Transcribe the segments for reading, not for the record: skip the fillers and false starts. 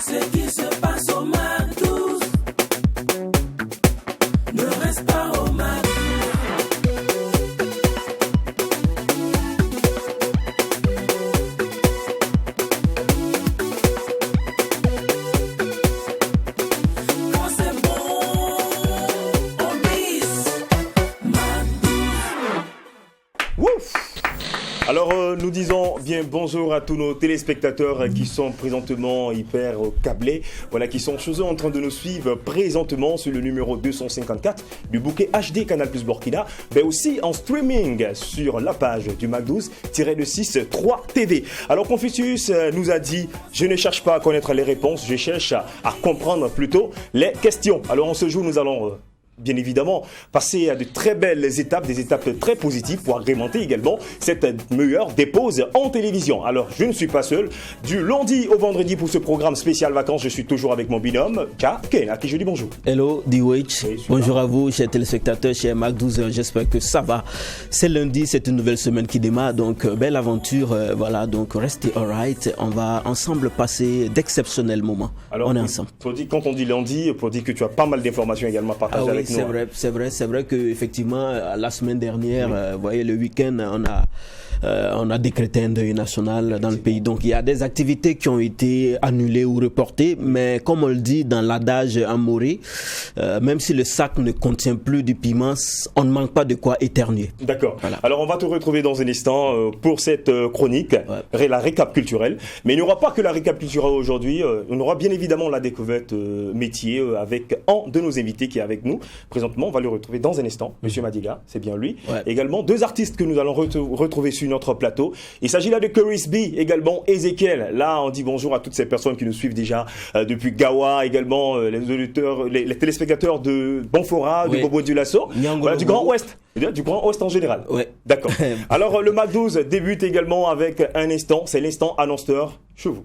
Ce qui se passe au MAC12 ne reste pas au MAC12. Quand c'est bon, on bise MAC12. Ouf! Alors nous disons bien bonjour à tous nos téléspectateurs qui sont présentement hyper câblés, voilà, qui sont chez eux en train de nous suivre présentement sur le numéro 254 du bouquet HD Canal Plus Burkina, mais aussi en streaming sur la page du MAC12-6-3 TV. Alors Confucius nous a dit, je ne cherche pas à connaître les réponses, je cherche à comprendre plutôt les questions. Alors en ce jour nous allons bien évidemment passer à de très belles étapes, des étapes très positives pour agrémenter également cette meilleure dépose en télévision. Alors je ne suis pas seul, du lundi au vendredi pour ce programme spécial vacances, je suis toujours avec mon binôme Ken, à qui je dis bonjour. Hello D-Witch, bonjour à vous chers téléspectateurs, chers MAC12, j'espère que ça va. C'est lundi, c'est une nouvelle semaine qui démarre, donc belle aventure, voilà, donc restez alright, on va ensemble passer d'exceptionnels moments. Alors, on est ensemble. Quand on dit lundi, pour dire que tu as pas mal d'informations également à partager avec nous. C'est vrai que effectivement la semaine dernière, vous voyez, le week-end, on a décrété un deuil national dans le pays. Donc il y a des activités qui ont été annulées ou reportées, mais comme on le dit dans l'adage amoré, même si le sac ne contient plus du piment, on ne manque pas de quoi éternuer. D'accord. Voilà. Alors on va te retrouver dans un instant pour cette chronique, la récap culturelle. Mais il n'y aura pas que la récap culturelle aujourd'hui, on aura bien évidemment la découverte métier avec un de nos invités qui est avec nous. Présentement, on va le retrouver dans un instant, Monsieur Madiga, c'est bien lui. Ouais. Également, deux artistes que nous allons retrouver sur notre plateau. Il s'agit là de Chris B, également Ezekiel. Là, on dit bonjour à toutes ces personnes qui nous suivent déjà depuis Gawa, également les auditeurs, les téléspectateurs de Bonfora, de Bobo du Lasso, voilà, du Grand Ouest. Du Grand Ouest en général. Oui. D'accord. Alors, le MAC12 débute également avec un instant, c'est l'instant annonceur chez vous.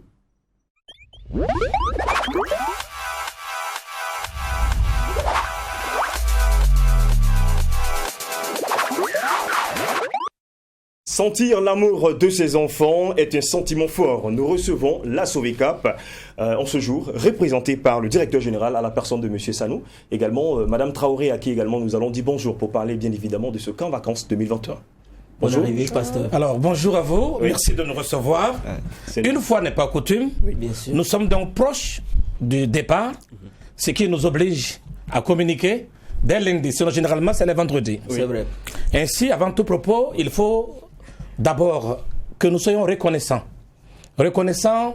Sentir l'amour de ses enfants est un sentiment fort. Nous recevons la Sovicap en ce jour, représentée par le directeur général à la personne de M. Sanou. Également, Mme Traoré, à qui également nous allons dire bonjour pour parler bien évidemment de ce camp vacances 2021. Bonjour. Bonne arrivée, pasteur. Alors, bonjour à vous. Oui. Merci de nous recevoir. Une fois n'est pas coutume. Oui, bien sûr. Nous sommes donc proches du départ, ce qui nous oblige à communiquer dès lundi. Sinon, généralement, c'est le vendredi. Oui. C'est vrai. Ainsi, avant tout propos, il faut d'abord que nous soyons reconnaissants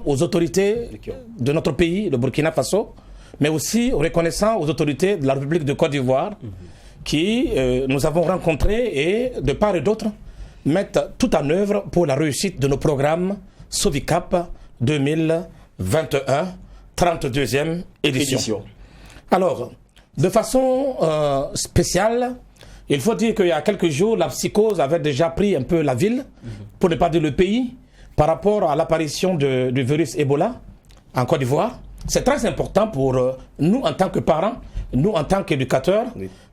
aux autorités de notre pays, le Burkina Faso, mais aussi reconnaissants aux autorités de la République de Côte d'Ivoire, qui nous avons rencontrés et de part et d'autre mettent tout en œuvre pour la réussite de nos programmes Sovicap 2021, 32e édition. Alors, de façon spéciale, il faut dire qu'il y a quelques jours, la psychose avait déjà pris un peu la ville, pour ne pas dire le pays, par rapport à l'apparition du virus Ebola en Côte d'Ivoire. C'est très important pour nous en tant que parents, nous en tant qu'éducateurs,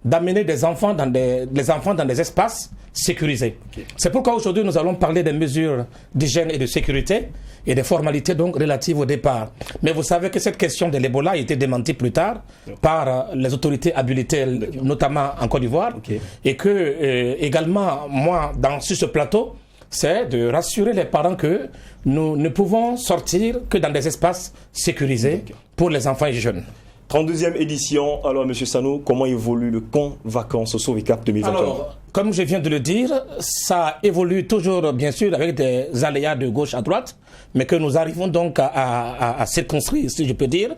d'amener des enfants dans des espaces sécurisés. Okay. C'est pourquoi aujourd'hui nous allons parler des mesures d'hygiène et de sécurité et des formalités donc relatives au départ. Mais vous savez que cette question de l'Ebola a été démentie plus tard par les autorités habilitées, notamment en Côte d'Ivoire, et que également moi sur ce plateau, c'est de rassurer les parents que nous ne pouvons sortir que dans des espaces sécurisés pour les enfants et jeunes. 32e édition, alors M. Sanou, comment évolue le camp vacances Sovicap 2021? Alors, comme je viens de le dire, ça évolue toujours bien sûr avec des aléas de gauche à droite, mais que nous arrivons donc à circonscrire, si je peux dire.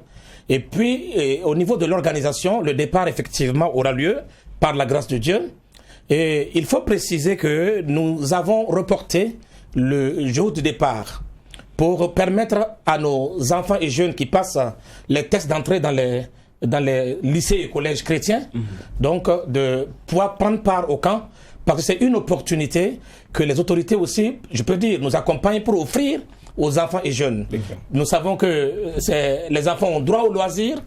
Et puis, au niveau de l'organisation, le départ effectivement aura lieu par la grâce de Dieu. Et il faut préciser que nous avons reporté le jour du départ pour permettre à nos enfants et jeunes qui passent les tests d'entrée dans les lycées et collèges chrétiens, donc de pouvoir prendre part au camp, parce que c'est une opportunité que les autorités aussi, je peux dire, nous accompagnent pour offrir aux enfants et jeunes. Nous savons que les enfants ont droit au loisir,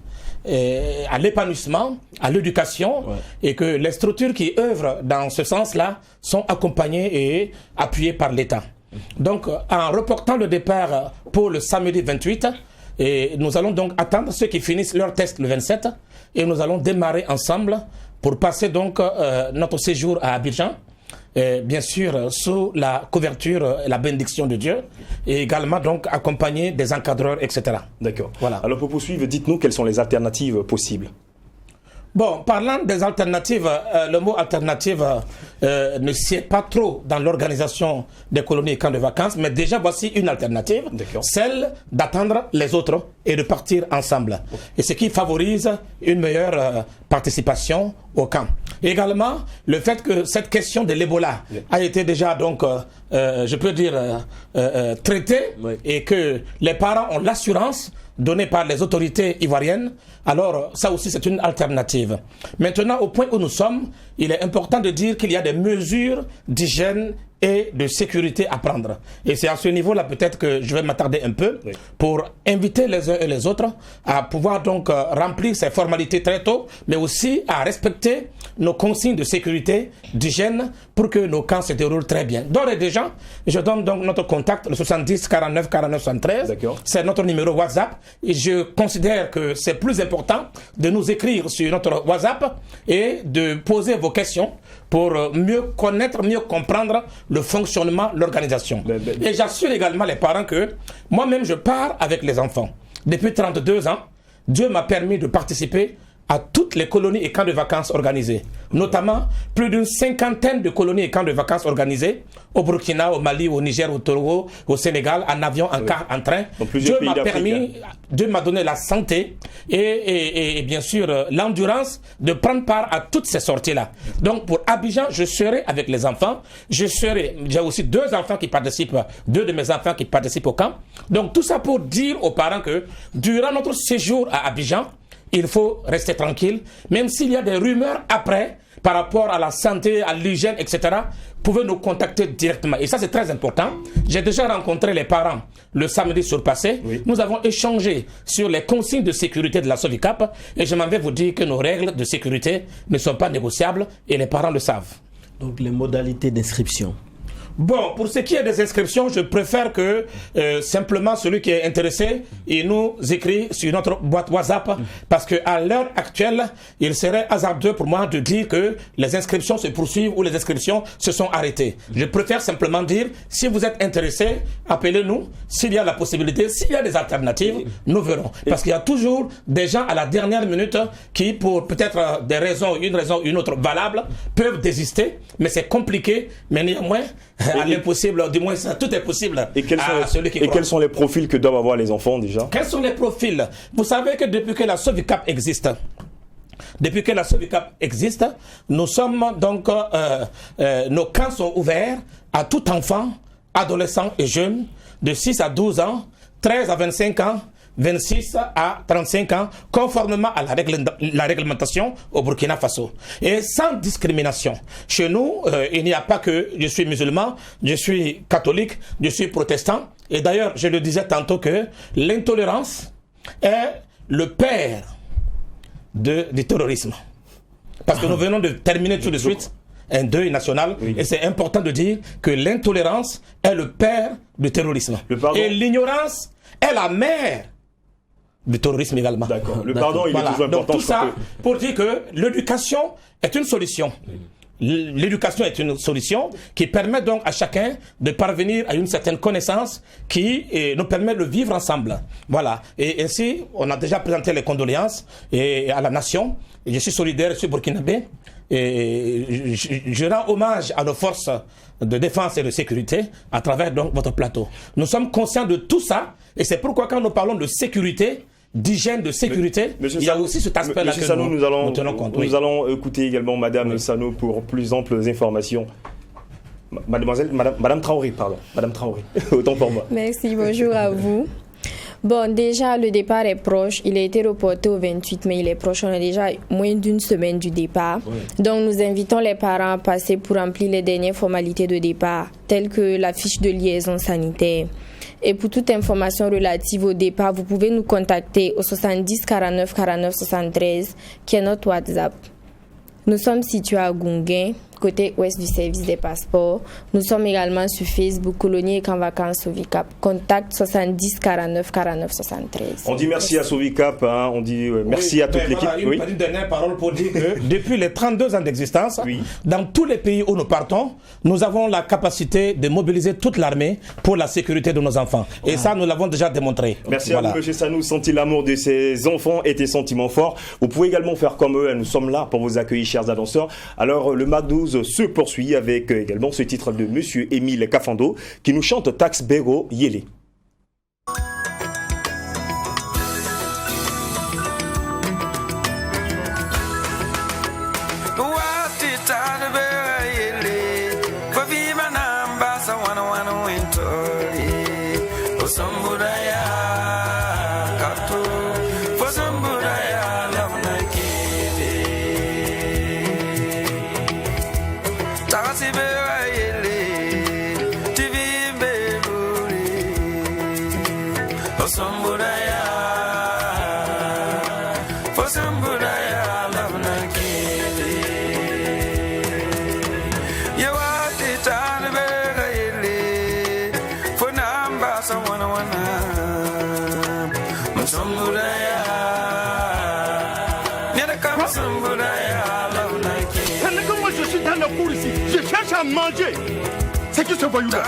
à l'épanouissement, à l'éducation, et que les structures qui œuvrent dans ce sens-là sont accompagnées et appuyées par l'État. Donc, en reportant le départ pour le samedi 28, Et nous allons donc attendre ceux qui finissent leur test le 27 et nous allons démarrer ensemble pour passer donc notre séjour à Abidjan. Bien sûr sous la couverture et la bénédiction de Dieu et également donc accompagné des encadreurs, etc. D'accord. Voilà. Alors pour poursuivre, dites-nous quelles sont les alternatives possibles. Bon, parlant des alternatives, le mot alternative ne sied pas trop dans l'organisation des colonies et camps de vacances, mais déjà voici une alternative, celle d'attendre les autres et de partir ensemble. Et ce qui favorise une meilleure participation au camp. Également, le fait que cette question de l'Ebola a été déjà donc, je peux dire, traitée et que les parents ont l'assurance donnée par les autorités ivoiriennes, alors ça aussi c'est une alternative. Maintenant, au point où nous sommes, il est important de dire qu'il y a des mesures d'hygiène et de sécurité à prendre. Et c'est à ce niveau-là peut-être que je vais m'attarder un peu pour inviter les uns et les autres à pouvoir donc remplir ces formalités très tôt, mais aussi à respecter nos consignes de sécurité, d'hygiène, pour que nos camps se déroulent très bien. D'ores et déjà, je donne donc notre contact, le 70 49 49 73. C'est notre numéro WhatsApp. Et je considère que c'est plus important de nous écrire sur notre WhatsApp et de poser vos questions pour mieux connaître, mieux comprendre le fonctionnement, l'organisation. Et j'assure également les parents que moi-même je pars avec les enfants. Depuis 32 ans, Dieu m'a permis de participer à toutes les colonies et camps de vacances organisés. Notamment, plus d'une 50aine de colonies et camps de vacances organisés au Burkina, au Mali, au Niger, au Togo, au Sénégal, en avion, en car, en train. Dieu m'a permis, Dieu m'a donné la santé et bien sûr l'endurance de prendre part à toutes ces sorties-là. Donc pour Abidjan, je serai avec les enfants. J'ai aussi 2 enfants qui participent, 2 de mes enfants qui participent au camp. Donc tout ça pour dire aux parents que durant notre séjour à Abidjan, il faut rester tranquille, même s'il y a des rumeurs après, par rapport à la santé, à l'hygiène, etc., vous pouvez nous contacter directement. Et ça, c'est très important. J'ai déjà rencontré les parents le samedi surpassé. Nous avons échangé sur les consignes de sécurité de la Sovicap et je m'en vais vous dire que nos règles de sécurité ne sont pas négociables et les parents le savent. Donc, les modalités d'inscription. Bon, pour ce qui est des inscriptions, je préfère que simplement celui qui est intéressé, il nous écrit sur notre boîte WhatsApp, parce qu'à l'heure actuelle, il serait hasardeux pour moi de dire que les inscriptions se poursuivent ou les inscriptions se sont arrêtées. Je préfère simplement dire, si vous êtes intéressé, appelez-nous, s'il y a la possibilité, s'il y a des alternatives, nous verrons. Parce qu'il y a toujours des gens à la dernière minute qui, pour peut-être des raisons, une autre valable, peuvent désister, mais c'est compliqué, mais néanmoins, à l'impossible, du moins ça, tout est possible. Et quels sont les profils que doivent avoir les enfants déjà? Quels sont les profils? Vous savez que depuis que la Sovicap existe, nous sommes donc, nos camps sont ouverts à tout enfant, adolescent et jeune, de 6 à 12 ans, 13 à 25 ans, 26 à 35 ans, conformément à la réglementation au Burkina Faso. Et sans discrimination. Chez nous, il n'y a pas que je suis musulman, je suis catholique, je suis protestant. Et d'ailleurs, je le disais tantôt que l'intolérance est le père du terrorisme. Parce que nous venons de terminer tout de suite un deuil national. Et c'est important de dire que l'intolérance est le père du terrorisme. Et l'ignorance est la mère du terrorisme également. D'accord. Le pardon, il est toujours important. Donc tout ça pour dire que l'éducation est une solution. L'éducation est une solution qui permet donc à chacun de parvenir à une certaine connaissance qui nous permet de vivre ensemble. Voilà. Et ainsi, on a déjà présenté les condoléances à la nation. Et je suis solidaire, je suis burkinabé. Et je rends hommage à nos forces de défense et de sécurité à travers donc votre plateau. Nous sommes conscients de tout ça et c'est pourquoi quand nous parlons de sécurité, d'hygiène, de sécurité, il y a aussi cet aspect-là que Sano, nous tenons compte. Nous allons écouter également Madame Sano pour plus amples informations. Madame Traoré, pardon. Madame Traoré, autant pour moi. Merci, bonjour à vous. Bon, déjà, le départ est proche. Il a été reporté au 28, mais il est proche. On a déjà moins d'une semaine du départ. Donc, nous invitons les parents à passer pour remplir les dernières formalités de départ, telles que la fiche de liaison sanitaire. Et pour toute information relative au départ, vous pouvez nous contacter au 70 49 49 73, qui est notre WhatsApp. Nous sommes situés à Gunguin, côté ouest du service des passeports. Nous sommes également sur Facebook, Colonie et Camp Vacances Sovicap. Contact 70 49 49 73. On dit merci à Sovicap, hein, on dit merci à toute l'équipe. Voilà, une dernière parole pour dire que depuis les 32 ans d'existence, dans tous les pays où nous partons, nous avons la capacité de mobiliser toute l'armée pour la sécurité de nos enfants. Et ça, nous l'avons déjà démontré. Merci à vous, M. Sanou. Sentez l'amour de ses enfants et tes sentiments forts. Vous pouvez également faire comme eux. Nous sommes là pour vous accueillir, chers annonceurs. Alors, le MAC 12 se poursuit avec également ce titre de M. Émile Kafando qui nous chante Tax Bego Yele. Je cherche à manger. C'est qui ce voyou-là?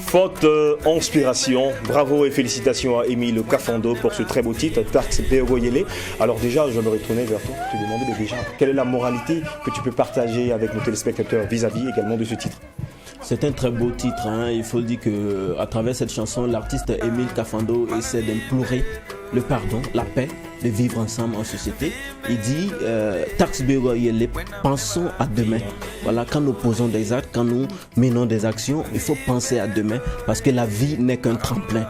Forte inspiration, bravo et félicitations à Émile Kafando pour ce très beau titre, Tax Bego Yele. Alors déjà, je me retourner vers toi pour te demander déjà quelle est la moralité que tu peux partager avec nos téléspectateurs vis-à-vis également de ce titre. C'est un très beau titre, hein. Il faut dire que à travers cette chanson, l'artiste Émile Kafando essaie d'implorer le pardon, la paix, de vivre ensemble en société. Il dit Tax Bego Yele, pensons à demain. Voilà, quand nous posons des actes, quand nous menons des actions, il faut penser à demain parce que la vie n'est qu'un tremplin.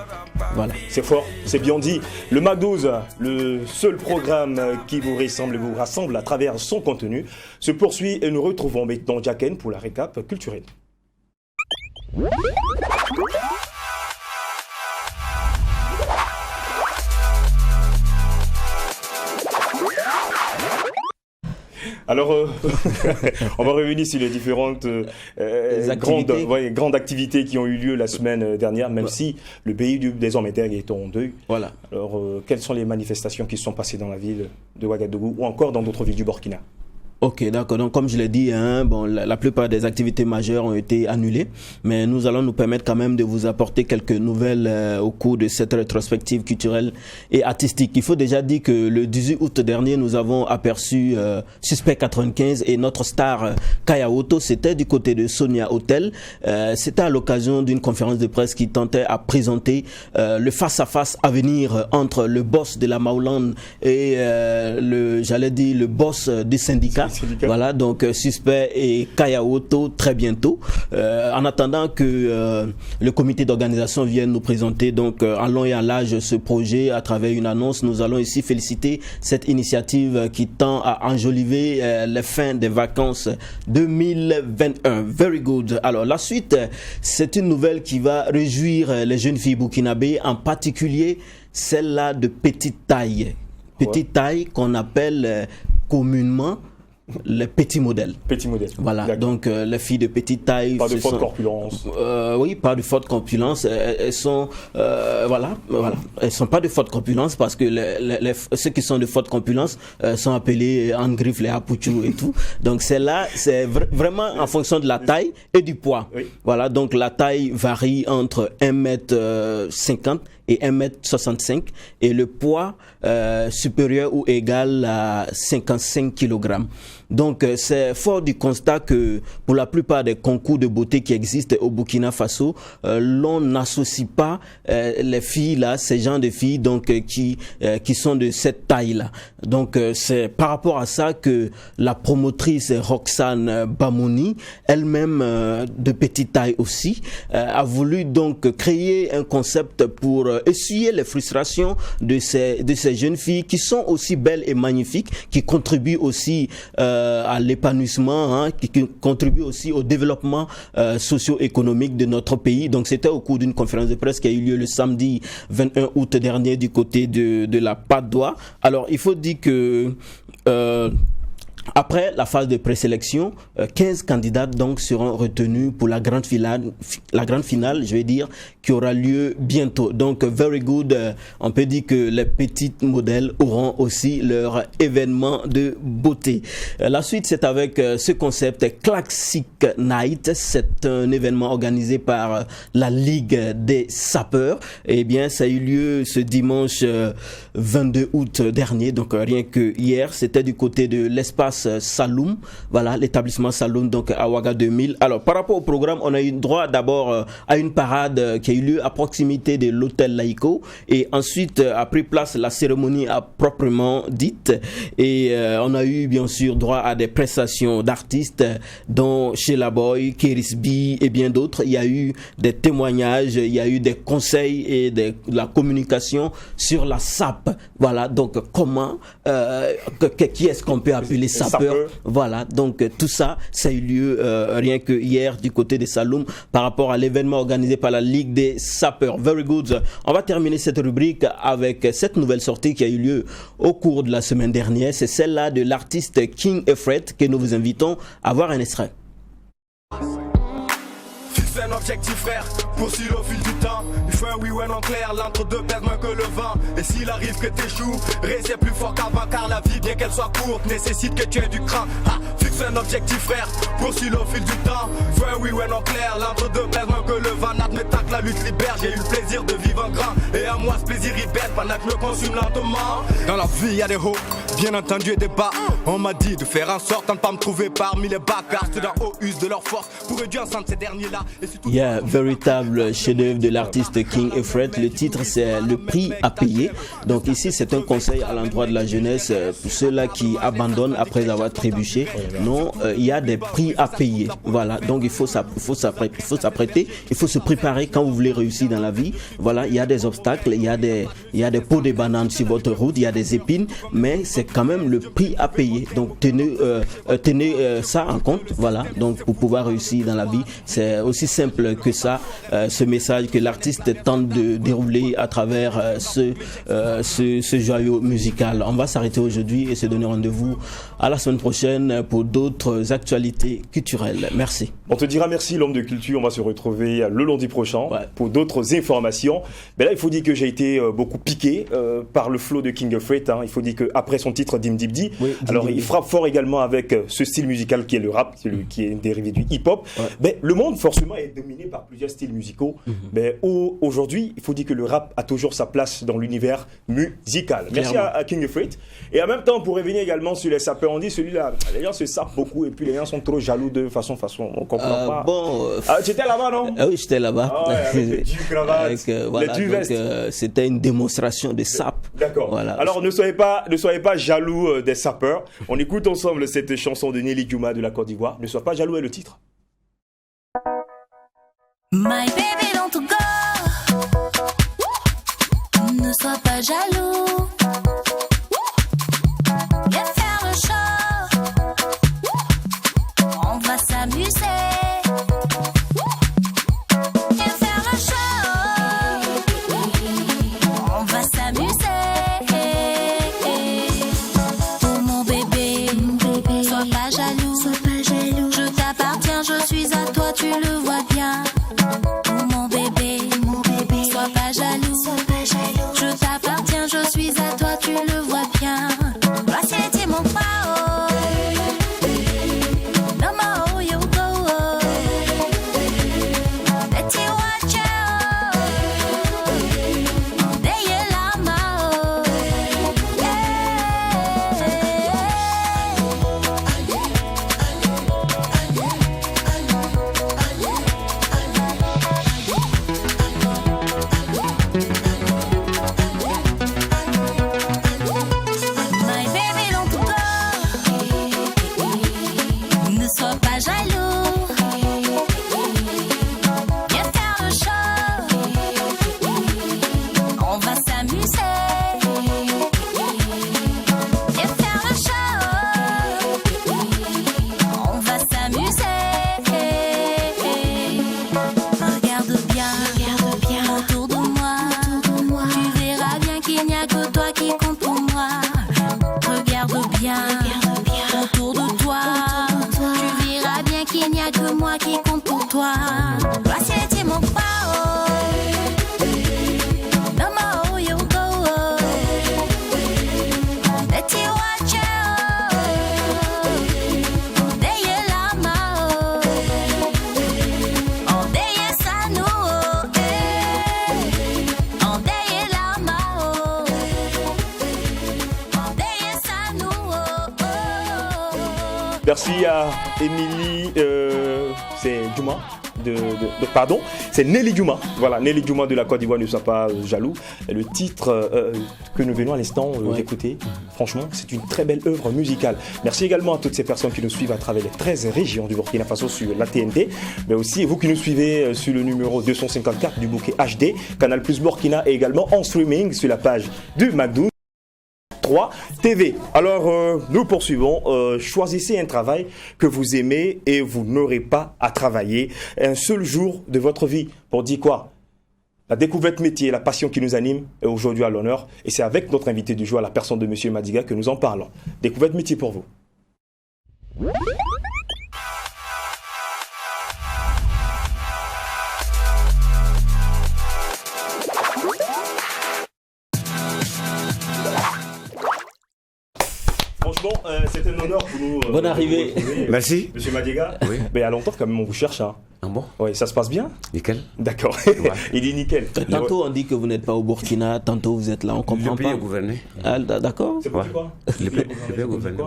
Voilà. C'est fort, c'est bien dit. Le MAC 12, le seul programme qui vous rassemble à travers son contenu, se poursuit et nous retrouvons maintenant Jacken pour la récap culturelle. Alors, on va revenir sur les différentes grandes activités qui ont eu lieu la semaine dernière, même si le pays des hommes est en deuil. Voilà. Alors, quelles sont les manifestations qui se sont passées dans la ville de Ouagadougou ou encore dans d'autres villes du Burkina ? Ok, d'accord. Donc, comme je l'ai dit, hein, bon, la plupart des activités majeures ont été annulées, mais nous allons nous permettre quand même de vous apporter quelques nouvelles au cours de cette rétrospective culturelle et artistique. Il faut déjà dire que le 18 août dernier, nous avons aperçu Suspect 95 et notre star Kaya Otto. C'était du côté de Sonia Hotel. C'était à l'occasion d'une conférence de presse qui tentait à présenter le face-à-face à venir entre le boss de la Maoulande et le boss du syndicat. Voilà, donc Suspect et Kaya Otto très bientôt. En attendant que le comité d'organisation vienne nous présenter donc en long et en large ce projet à travers une annonce, nous allons ici féliciter cette initiative qui tend à enjoliver les fins des vacances 2021. Very good. Alors la suite, c'est une nouvelle qui va réjouir les jeunes filles burkinabées, en particulier celles-là de petite taille. Petite taille qu'on appelle communément les petits modèles. Petit modèle. Voilà, D'accord. donc les filles de petite taille. Pas de ce forte sont- corpulence. Oui, pas de forte corpulence. Elles sont, voilà, elles sont pas de forte corpulence parce que ceux qui sont de forte corpulence sont appelés en griffe les apouchous et tout. Donc celle-là, c'est vraiment en fonction de la taille et du poids. Oui. Voilà, donc la taille varie entre 1m50 et 1m65 et le poids supérieur ou égal à 55 kg. Donc c'est fort du constat que pour la plupart des concours de beauté qui existent au Burkina Faso, l'on n'associe pas les filles là, ces gens de filles donc qui sont de cette taille là. Donc c'est par rapport à ça que la promotrice Roxane Bamouni, elle-même de petite taille aussi, a voulu donc créer un concept pour essuyer les frustrations de ces jeunes filles qui sont aussi belles et magnifiques, qui contribuent aussi à l'épanouissement, hein, qui contribuent aussi au développement socio-économique de notre pays. Donc c'était au cours d'une conférence de presse qui a eu lieu le samedi 21 août dernier du côté de la Patte d'Oie. Alors il faut dire que après la phase de présélection, 15 candidates donc seront retenues pour la grande finale, je vais dire, qui aura lieu bientôt. Donc very good, on peut dire que les petites modèles auront aussi leur événement de beauté. La suite, c'est avec ce concept Classic Night. C'est un événement organisé par la Ligue des sapeurs. Eh bien, ça a eu lieu ce dimanche 22 août dernier, donc rien que hier. C'était du côté de l'espace Saloum, voilà, l'établissement Saloum, donc à Ouaga 2000. Alors, par rapport au programme, on a eu droit d'abord à une parade qui a eu lieu à proximité de l'hôtel Laïco, et ensuite a pris place la cérémonie à proprement dite, et on a eu bien sûr droit à des prestations d'artistes, dont Sheila Boy, Keris B et bien d'autres. Il y a eu des témoignages, il y a eu des conseils et de la communication sur la SAP. Voilà, donc comment, qui est-ce qu'on peut appeler sapeur? Voilà, donc tout ça, ça a eu lieu rien que hier du côté de Saloum par rapport à l'événement organisé par la Ligue des sapeurs. Very good. On va terminer cette rubrique avec cette nouvelle sortie qui a eu lieu au cours de la semaine dernière. C'est celle-là de l'artiste King Efret que nous vous invitons à voir un extrait. Fixe un objectif frère, poursuis au fil du temps. Il faut un oui ou un non clair, l'entre-deux pèse moins que le vent. Et s'il arrive que t'échoues, reste plus fort qu'avant. Car la vie, bien qu'elle soit courte, nécessite que tu aies du cran. Fixe un objectif frère, poursuis au fil du temps. Il faut un oui ou un non clair, l'entre-deux pèse moins que le vent. N'admettant que la lutte libère, j'ai eu le plaisir de vivre en grand. Et à moi ce plaisir il baisse pendant que je me consume lentement. Dans la vie y'a des hauts, bien entendu et des bas. On m'a dit de faire en sorte de ne pas me trouver parmi les bas. Car ceux d'en haut usent de leur force pour réduire ensemble ces derniers-là. Il y a un véritable chef-d'œuvre de l'artiste King Efret. Le titre, c'est Le prix à payer. Donc ici, c'est un conseil à l'endroit de la jeunesse pour ceux-là qui abandonnent après avoir trébuché. Non, il y a des prix à payer. Voilà, donc il faut s'apprêter, il faut se préparer quand vous voulez réussir dans la vie. Voilà, il y a des obstacles, il y a des pots de bananes sur votre route, il y a des épines, mais c'est quand même le prix à payer. Donc tenez ça en compte. Voilà, donc pour pouvoir réussir dans la vie, c'est aussi simple que ça, ce message que l'artiste tente de dérouler à travers ce joyau musical. On va s'arrêter aujourd'hui et se donner rendez-vous à la semaine prochaine pour d'autres actualités culturelles. Merci. On te dira merci, l'homme de culture. On va se retrouver le lundi prochain pour d'autres informations. Mais là, il faut dire que j'ai été beaucoup piqué par le flow de King Efret. Hein. Il faut dire qu'après son titre Dim Dibdi, alors il frappe fort également avec ce style musical qui est le rap, qui est une dérivée du hip-hop. Mais le monde, forcément, est dominé par plusieurs styles musicaux. Mais aujourd'hui, il faut dire que le rap a toujours sa place dans l'univers musical. Merci à King Efret. Et en même temps, pour revenir également sur les sapeurs, on dit celui-là, les gens se sapent beaucoup et puis les gens sont trop jaloux de façon. On comprend pas. Tu étais là-bas, non? Oui, j'étais là-bas. Avec du cravate, du veste. C'était une démonstration de sap. D'accord. Voilà. Alors ne soyez pas jaloux des sapeurs. On écoute ensemble cette chanson de Nelly Djouma de la Côte d'Ivoire. Ne sois pas jaloux est le titre. My baby don't go. Ne sois pas jaloux. Viens faire le show. On va s'amuser. Viens faire le show. On va s'amuser. Oh mon bébé, sois pas Je t'appartiens, je suis à toi, tu le vois bien. Voici les petits mon pao. No more you go. Let's watch out. They la mao. My baby don't go. Ne sois pas jaloux. Viens faire le show. On va s'amuser. Viens faire le show. On va s'amuser. Regarde bien autour de moi. Tu verras bien qu'il n'y a que toi qui compte pour moi. Regarde bien autour de toi. Tu verras bien qu'il n'y a que moi qui compte pour toi. Voici les petits mon pao. No more you go. Let's watch out. They la mao. On day sa nous. On day la mao. On day sa nous. Merci à Émilie, c'est Djouma. Pardon, c'est Nelly Djouma. Voilà, Nelly Djouma de la Côte d'Ivoire, ne sois pas jaloux. Et le titre que nous venons à l'instant d'écouter, franchement, c'est une très belle œuvre musicale. Merci également à toutes ces personnes qui nous suivent à travers les 13 régions du Burkina Faso sur la TNT, mais aussi vous qui nous suivez sur le numéro 254 du bouquet HD, Canal Plus Burkina, et également en streaming sur la page du Magdou 3 TV. Alors, nous poursuivons. Choisissez un travail que vous aimez et vous n'aurez pas à travailler un seul jour de votre vie. Pour dire quoi? La découverte métier, la passion qui nous anime est aujourd'hui à l'honneur. Et c'est avec notre invité du jour, la personne de Monsieur Madiga, que nous en parlons. Découverte métier pour vous. Franchement, c'est un honneur pour nous. Bonne arrivée. Merci. Monsieur Madiga. Oui. Mais il y a longtemps quand même, on vous cherche. Hein. Ah bon? Oui, ça se passe bien? Nickel. D'accord. Il dit nickel. Tantôt on dit que vous n'êtes pas au Burkina, tantôt vous êtes là, on comprend Le pays pas. est gouverné. Ah, d'accord. C'est pour Ouais. quoi? Le pays est gouverné.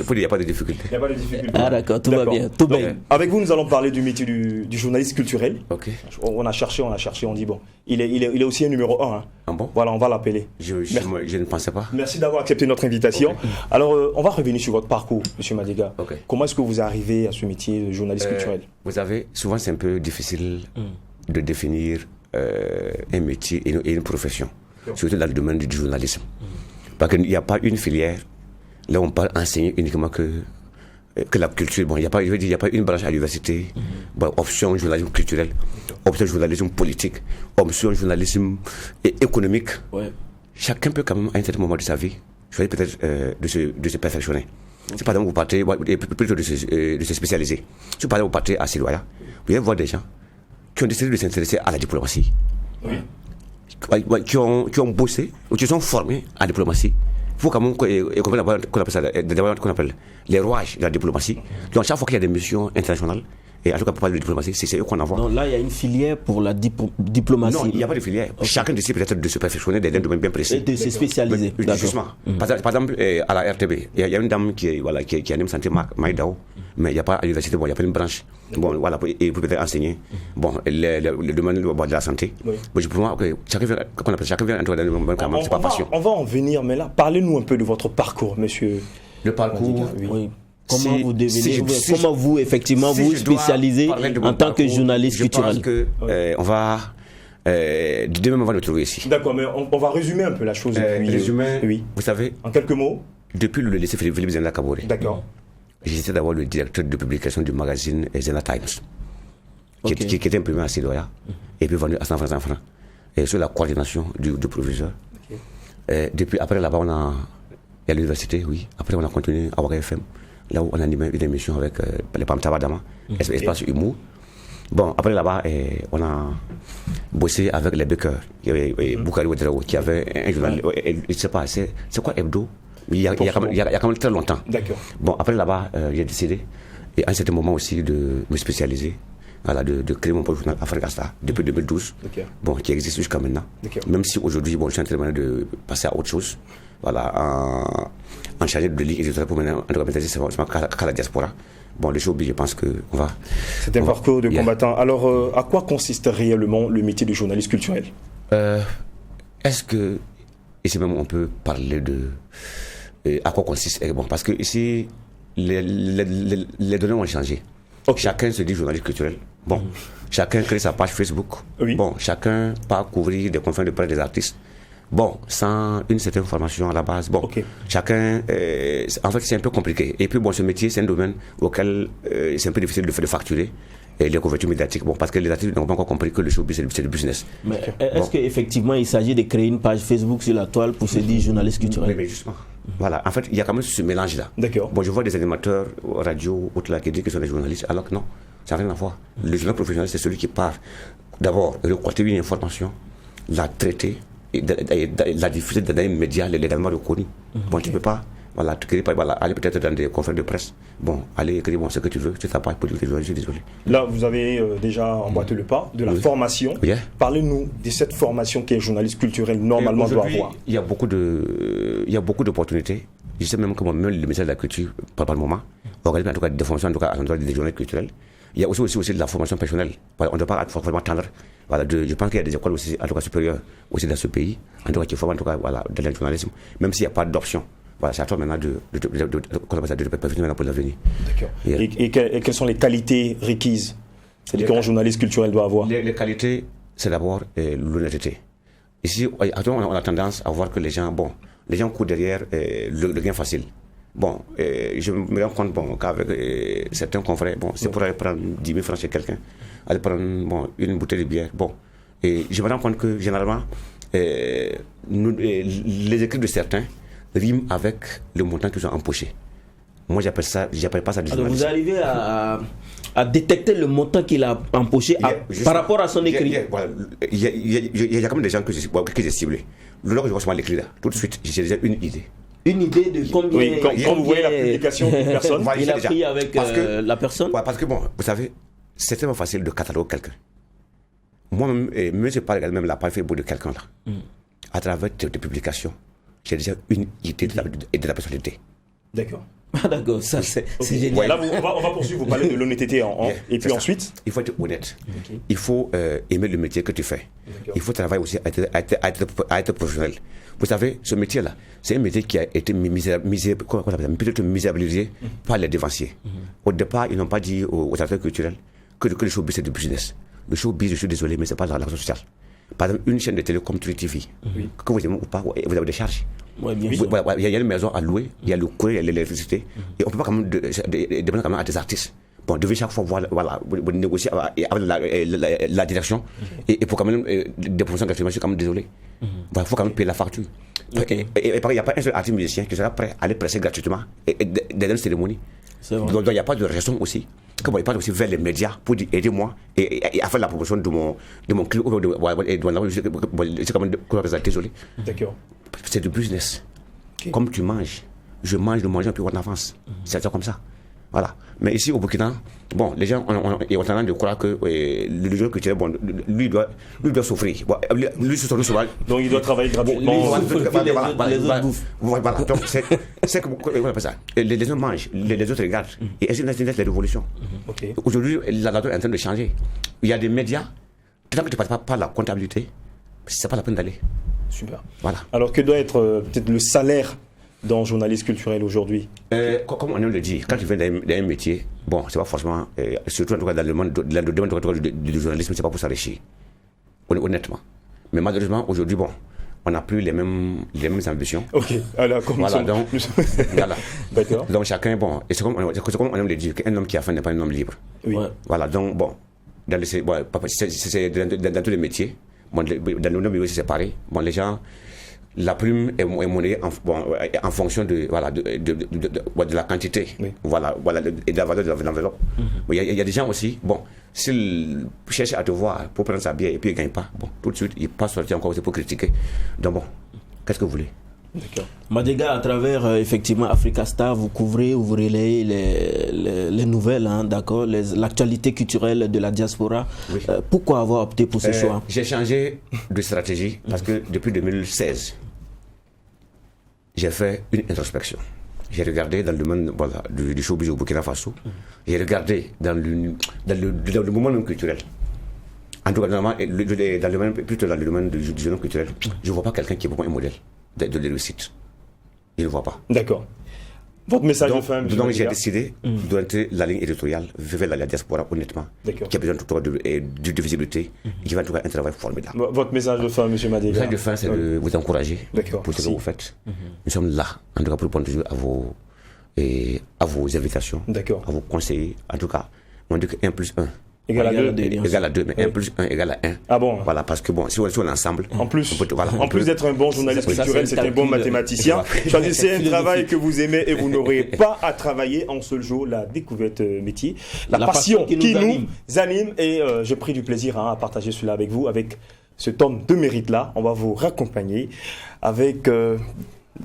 Il n'y a pas de difficulté. Il n'y a pas de difficulté. Ah d'accord, tout va D'accord. bien, tout Donc, bien. avec vous, nous allons parler du métier du journaliste culturel. Ok. On a cherché, on dit bon, il est aussi un numéro 1. Hein. Ah bon? Voilà, on va l'appeler. Je ne pensais pas. Merci d'avoir accepté notre invitation. Ok. Alors, on va revenir sur votre parcours, Monsieur Madiga. Ok. Comment est-ce que vous arrivez à ce métier de journaliste culturel? Vous savez, souvent c'est un peu difficile de définir un métier et une profession, surtout dans le domaine du journalisme. Parce qu'il n'y a pas une filière, là on peut enseigner uniquement que la culture. Bon, il n'y a pas une branche à l'université, bon, option journalisme culturel, option journalisme politique, option journalisme économique. Ouais. Chacun peut quand même à un certain moment de sa vie choisir peut-être de se perfectionner. Si par exemple vous partez, plutôt de se spécialiser. Si par exemple vous partez à Siloya, vous allez voir des gens qui ont décidé de s'intéresser à la diplomatie, qui ont bossé ou qui sont formés à la diplomatie. Il faut quand même qu'on appelle les rouages de la diplomatie. Donc chaque fois qu'il y a des missions internationales, et en tout cas pour parler de diplomatie, c'est eux qu'on envoie. Donc là il y a une filière pour la diplomatie. Non, il n'y a pas de filière. Okay. Chacun décide peut-être de se perfectionner dans un domaine bien précis. Et de se spécialiser. Justement. Par exemple, à la RTB, il y a une dame qui anime santé, Maïdao, mais il n'y a pas à l'université, bon, il n'y a pas une branche. Bon, voilà, et vous peut-être enseigner. Bon, le domaine de la santé. Oui. Bon, pour moi, chacun vient entrer dans le domaine quand même, c'est pas passion. On va en venir, mais là, parlez-nous un peu de votre parcours, monsieur. Le parcours, oui. Comment vous devenez, comment vous effectivement vous spécialisez en tant que journaliste culturel? Je pense que on va demain on va nous trouver ici. D'accord, mais on va résumer un peu la chose. Résumer, oui. Vous savez, en quelques mots. Depuis le lycée Philippe Zenda Kabore. D'accord. J'étais d'abord le directeur de publication du magazine Zenda Times, qui était imprimé à Siloya et puis vendu à 100 francs, et sur la coordination du proviseur. Depuis après là-bas il y a l'université, oui. Après on a continué à Ouaga FM. Là où on animait une émission avec les Pam Tabadama, Espace Humour. Bon, après là-bas, on a bossé avec les Bakers. Il y avait Boukari Ouedraogo qui avait un journal. Je ne sais pas, c'est quoi Hebdo? Il y a quand même très longtemps. D'accord. Bon, après là-bas, j'ai décidé, et à un certain moment aussi, de me spécialiser. Voilà, de créer mon propre journal Africasta depuis 2012, bon, qui existe jusqu'à maintenant. Même si aujourd'hui, bon, je suis en train de passer à autre chose. Voilà, en chargé de ligue éditoriale pour maintenant, en organiser qu'à la diaspora. Bon, le showbiz, je pense qu'on va. C'est un parcours de combattant. Alors, à quoi consiste réellement le métier de journaliste culturel? Est-ce que, ici même, on peut parler de. À quoi consiste? Bon, parce que ici, les données ont changé. Chacun se dit journaliste culturel. Bon, chacun crée sa page Facebook. Bon, chacun part couvrir des conférences de presse des artistes. Bon, sans une certaine formation à la base. Bon, chacun. En fait, c'est un peu compliqué. Et puis, bon, ce métier, c'est un domaine auquel c'est un peu difficile de facturer. Et les couvertures médiatiques, bon, parce que les artistes n'ont pas encore compris que le showbiz, c'est du business. Mais est-ce qu'effectivement, il s'agit de créer une page Facebook sur la toile pour se dire journaliste culturel? Mais justement. Voilà, en fait, il y a quand même ce mélange-là. D'accord. Bon, je vois des animateurs radio, autres là, qui disent qu'ils sont des journalistes, alors que non, ça n'a rien à voir. Le journal professionnel, c'est celui qui part d'abord récolter une information, la traiter, et la diffuser dans les médias, les éléments reconnus. Bon, tu ne peux pas. Voilà, aller peut-être dans des conférences de presse. Bon, aller écrire ce que tu veux, tu ne sais pas politique, je suis désolé. Là, vous avez déjà emboîté le pas de la formation. Parlez-nous de cette formation qu'un journaliste culturel normalement doit avoir. Il y a beaucoup d'opportunités. Je sais même que moi-même, le ministère de la Culture, par le moment, organise en tout cas des formations, en tout cas à l'endroit des journalistes culturels. Il y a aussi de la formation personnelle. On ne doit pas forcément attendre. Voilà, je pense qu'il y a des écoles aussi, en tout cas supérieures, aussi dans ce pays, en tout cas qui forment en tout cas voilà, dans le journalisme, même s'il n'y a pas d'option. Voilà, c'est à toi maintenant de perfectionner pour l'avenir. D'accord. Et quelles sont les qualités requises qu'un journaliste culturel doit avoir? Les qualités, c'est d'abord l'honnêteté. Ici, actuellement, on a tendance à voir que les gens courent derrière le gain facile. Bon, je me rends compte qu'avec certains confrères, c'est pour aller prendre 10 000 francs chez quelqu'un, aller prendre une bouteille de bière. Bon, et je me rends compte que généralement, les écrits de certains riment avec le montant qu'ils ont empoché. Moi, j'appelle pas ça du journalisme. Alors, vous arrivez à détecter le montant qu'il a empoché par rapport à son écrit. Il y a quand même des gens que j'ai ciblés. Lorsque je reçois l'écrit là, tout de suite, j'ai déjà une idée. Une idée de combien... Oui, quand vous voyez la publication d'une personne, il a pris avec la personne. Parce que bon, vous savez, c'est tellement facile de cataloguer quelqu'un. Moi-même, même je parle même la page Facebook de quelqu'un là, à travers tes publications, j'ai déjà une idée de la personnalité. D'accord. D'accord, ça c'est génial. Ouais, là, on va poursuivre, vous parlez de l'honnêteté. Et puis ensuite, il faut être honnête. Il faut aimer le métier que tu fais. Il faut travailler aussi à être professionnel. Vous savez, ce métier-là, c'est un métier qui a été peut-être misérabilisé par les dévanciers. Au départ, ils n'ont pas dit aux acteurs culturels que le showbiz c'est du business. Le showbiz, je suis désolé, mais c'est pas dans l'action sociale. Par exemple, une chaîne de télé comme True TV, que vous aimez ou pas, vous avez des charges. Il y a une maison à louer, il y a le courant, il y a l'électricité. Et on ne peut pas quand même demander quand même à des artistes. Bon, vous devez chaque fois négocier avec la direction. Et pour quand même des promotions gratuitement, je suis quand même désolé. Il faut quand même payer la facture. Et il n'y a pas un seul artiste musicien qui sera prêt à aller presser gratuitement dans une cérémonie. Donc il n'y a pas de raison aussi. Comment il parle aussi vers les médias pour dire aidez-moi et à faire la promotion de mon clip. C'est quand même désolé. D'accord. C'est du business. Comme tu manges, je mange, nous mangeons, puis on avance. C'est comme ça. Voilà. Mais ici au Burkina, bon, les gens ont tendance de croire que le jeune culturel, bon, lui doit souffrir. Bon, lui se souvent. Donc il doit travailler gratuitement. Voilà. Donc c'est que on appelle ça. Les gens mangent, les autres regardent. Et c'est la révolution. Aujourd'hui, la nature est en train de changer. Il y a des médias, tant que tu ne passes pas par la comptabilité, c'est pas la peine d'aller. Super. Voilà. Alors que doit être peut-être le salaire d'un journaliste culturel aujourd'hui? Comme on aime le dire, quand tu viens d'un métier, bon, c'est pas forcément, surtout en tout cas dans le domaine du journalisme, c'est pas pour s'enrichir, honnêtement. Mais malheureusement, aujourd'hui, bon, on n'a plus les mêmes ambitions. Ok, alors comment voilà, donc, voilà. D'accord. Donc chacun, bon, et c'est comme on aime le dire, qu'un homme qui a faim n'est pas un homme libre. Oui. Voilà, donc bon, c'est dans tous les métiers, bon, dans le milieu aussi c'est pareil. Bon, les gens, la plume est monnayée en fonction de la quantité, voilà, et de la valeur de l'enveloppe. Il y a des gens aussi, bon, s'il cherche à te voir pour prendre sa bière et puis il ne gagne pas, bon, tout de suite, il passe sortir encore pour critiquer. Donc bon, qu'est-ce que vous voulez? D'accord. Madega, à travers effectivement Africa Star, vous couvrez ou vous relayez les nouvelles, hein, d'accord, l'actualité culturelle de la diaspora. Oui. Pourquoi avoir opté pour ce choix? J'ai changé de stratégie parce que depuis 2016, j'ai fait une introspection. J'ai regardé dans le domaine du showbiz au Burkina Faso. J'ai regardé dans le moment culturel. En tout cas, dans le domaine du jeune culturel, je ne vois pas quelqu'un qui est pour moi un modèle de réussite. Je ne le vois pas. D'accord. Votre message de fin, donc j'ai décidé d'orienter la ligne éditoriale vers la diaspora, honnêtement, qui a besoin de visibilité, qui va en tout cas un travail formidable. Votre message de fin, M. Madega? Le message de fin, c'est de vous encourager pour ce que vous faites. Nous sommes là, en tout cas, pour répondre toujours à vos invitations, à vos conseils. En tout cas, on dit que 1 plus 1 égale à 2, mais 1 plus 1 égale à 1. Ah bon? Voilà, parce que bon, si on est ensemble. En plus, d'être un bon journaliste culturel, c'est un bon mathématicien. Choisissez un travail que vous aimez et vous n'aurez pas à travailler en seul jour. La découverte métier, la passion qui nous anime. Et j'ai pris du plaisir à partager cela avec vous, avec cet homme de mérite-là. On va vous raccompagner avec...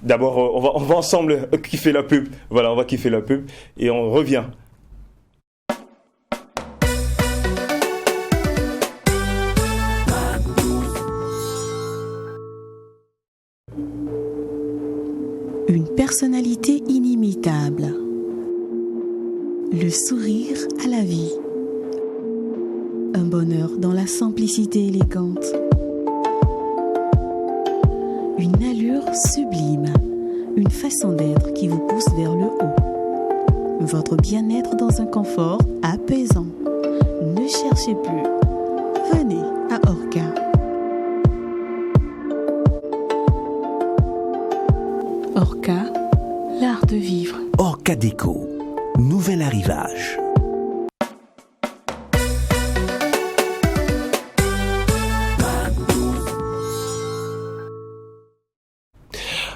D'abord, on va ensemble kiffer la pub. Voilà, on va kiffer la pub et on revient. Une personnalité inimitable. Le sourire à la vie. Un bonheur dans la simplicité élégante. Une allure sublime. Une façon d'être qui vous pousse vers le haut. Votre bien-être dans un confort apaisant. Ne cherchez plus. Venez à Orca. Orca, l'art de vivre. Orca Déco, nouvel arrivage.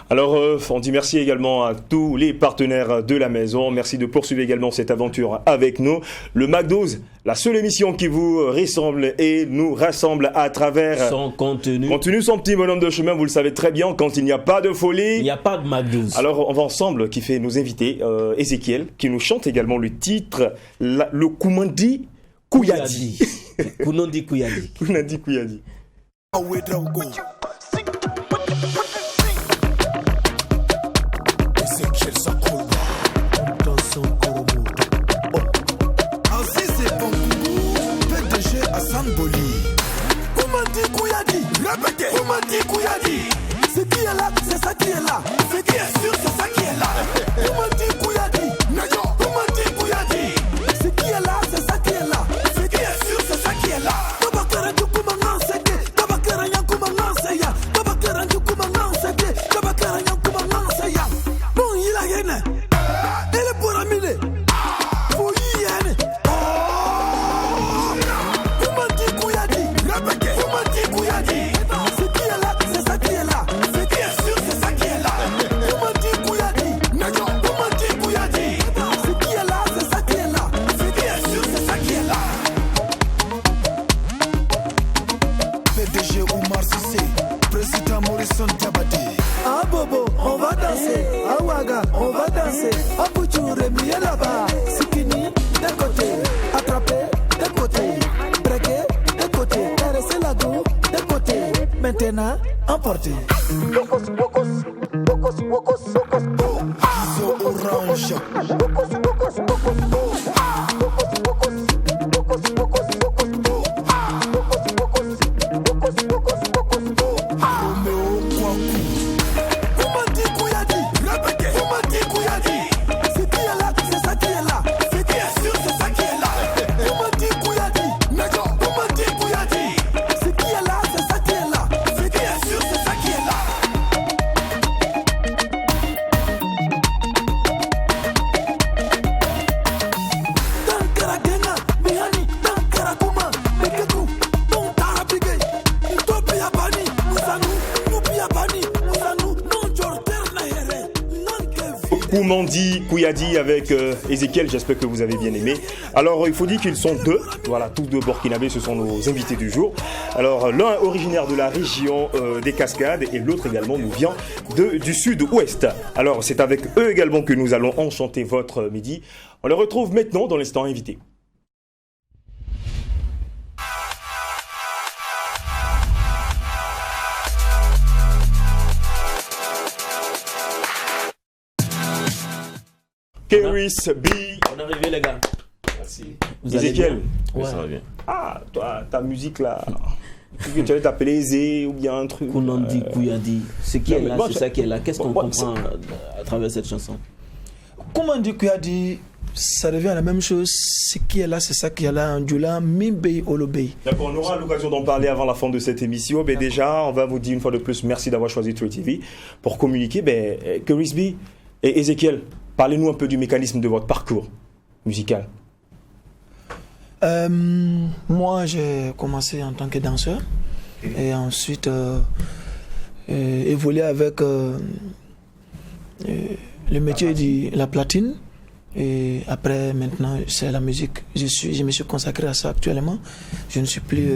Alors, on dit merci également à tous les partenaires de la maison. Merci de poursuivre également cette aventure avec nous. Le McDo's, la seule émission qui vous ressemble et nous rassemble à travers son contenu. Son petit bonhomme de chemin, vous le savez très bien, quand il n'y a pas de folie. Il n'y a pas de McDo's. Alors, on va ensemble kiffer nos invités. Ézéchiel, qui nous chante également le titre, le Koumandi Kouyadi. Kounandi Kouyadi. Kounandi Kouyadi. C'est qui est là, c'est ça qui est là. C'est qui est sûr, c'est ça qui est là. Koumandi Kouyadi, Koumandi Kouyadi. C'est qui est là, c'est ça qui est là. C'est qui est sûr, c'est ça qui est là. Tabakara Ndukumangan Sede, Tabakara Yankumangan Seya, Tabakara Ndukumangan Sede, Tabakara Yankumangan Seya. Bon, il a gagné. Elle est pour aminer. Pour y aller. Koumandi Kouyadi, Koumandi Kouyadi. Ah Bobo, on va danser. Ah Ouaga, on va danser. Ah Bouchoure, mieux là-bas. Sikini, d'un côté. Attrapé, d'un côté. Breaké, d'un côté. Caresser la goût, d'un côté. Maintenant, emporté. Bocos, bocos, bocos, bocos, bocos. Iso orange. Bocos, bocos, bocos, bocos. Bocos, bocos, bocos, bocos, bocos. Bocos, bocos, bocos, bocos, bocos. Romeo Kwaku. Koumandi Kouyadi, répétez. Koumandi Kouyadi. C'est qui est là, c'est ça qui est là. C'est qui est sûr, c'est ça qui est là. Koumandi Kouyadi, Koumandi Kouyadi. C'est qui est là, c'est ça qui est là. C'est qui est sûr, c'est ça qui est là. Koumandi Kouyadi avec Ezekiel, j'espère que vous avez bien aimé. Alors il faut dire qu'ils sont deux, voilà, tous deux burkinabés, ce sont nos invités du jour. Alors l'un originaire de la région des Cascades et l'autre également nous vient du sud-ouest. Alors c'est avec eux également que nous allons enchanter votre midi. On les retrouve maintenant dans l'instant invité. Keris B. On est arrivé les gars. Merci. Ezekiel. Ouais. Ça va bien. Ah, toi, ta musique là. Tu allais t'appeler Zé ou bien un truc. Kounandi Kouyadi. Ce qui est là, c'est ça qui est là. Qu'est-ce qu'on comprend à travers cette chanson? Koumandi Kouyadi, ça revient à la même chose. Ce qui est là, c'est ça qui est là. En Djoula, Mibei Olobei. D'accord, on aura l'occasion d'en parler avant la fin de cette émission. Mais déjà, on va vous dire une fois de plus merci d'avoir choisi True TV pour communiquer. Keris B et Ezekiel, parlez-nous un peu du mécanisme de votre parcours musical. Moi, j'ai commencé en tant que danseur et ensuite évolué avec le métier de la platine. Et après, maintenant, c'est la musique. Je me suis consacré à ça actuellement. Je ne suis plus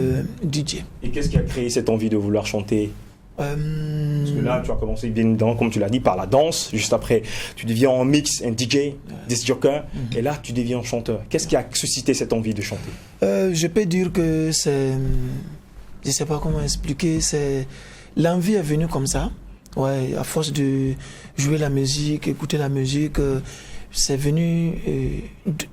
DJ. Et qu'est-ce qui a créé cette envie de vouloir chanter? Parce que là, tu as commencé bien dedans, comme tu l'as dit, par la danse. Juste après, tu deviens en mix, un DJ, disc jockey. Et là, tu deviens chanteur. Qu'est-ce qui a suscité cette envie de chanter? Je peux dire que c'est... Je ne sais pas comment expliquer. L'envie est venue comme ça. Ouais, à force de jouer la musique, écouter la musique... c'est venu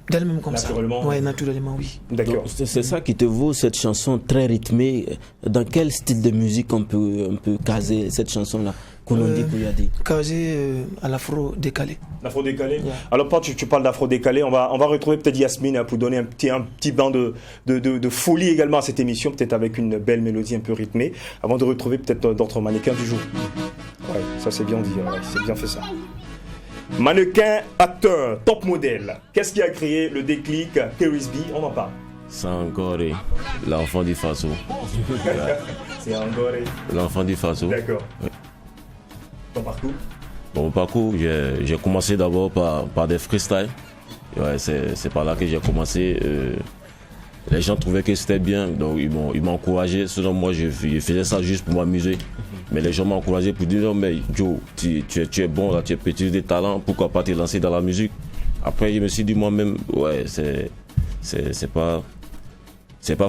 d'elle-même comme naturellement. Ça. Ouais, naturellement, oui. D'accord. C'est ça qui te vaut cette chanson très rythmée. Dans quel style de musique on peut caser cette chanson-là, Kounandi Kouyadi? Caser à l'afro-décalé. L'afro-décalé. Ouais. Alors, quand tu parles d'afro-décalé, on va retrouver peut-être Yasmine pour donner un petit bain de folie également à cette émission, peut-être avec une belle mélodie un peu rythmée, avant de retrouver peut-être d'autres mannequins du jour. Ouais, ça c'est bien dit, c'est bien fait ça. Mannequin, acteur, top modèle. Qu'est-ce qui a créé le déclic Keris B? On en parle. Sangoré, l'enfant du Faso. C'est Sangoré. L'enfant du Faso. D'accord. Oui. Ton parcours? Mon parcours, j'ai commencé d'abord par des freestyles. Ouais, c'est par là que j'ai commencé. Les gens trouvaient que c'était bien, donc ils m'ont encouragé. Sinon, moi, je faisais ça juste pour m'amuser. Mais les gens m'ont encouragé pour dire, non, mais Joe, tu es bon, là, tu es petit, des talents, pourquoi pas te lancer dans la musique? Après, je me suis dit moi-même, ouais, c'est pas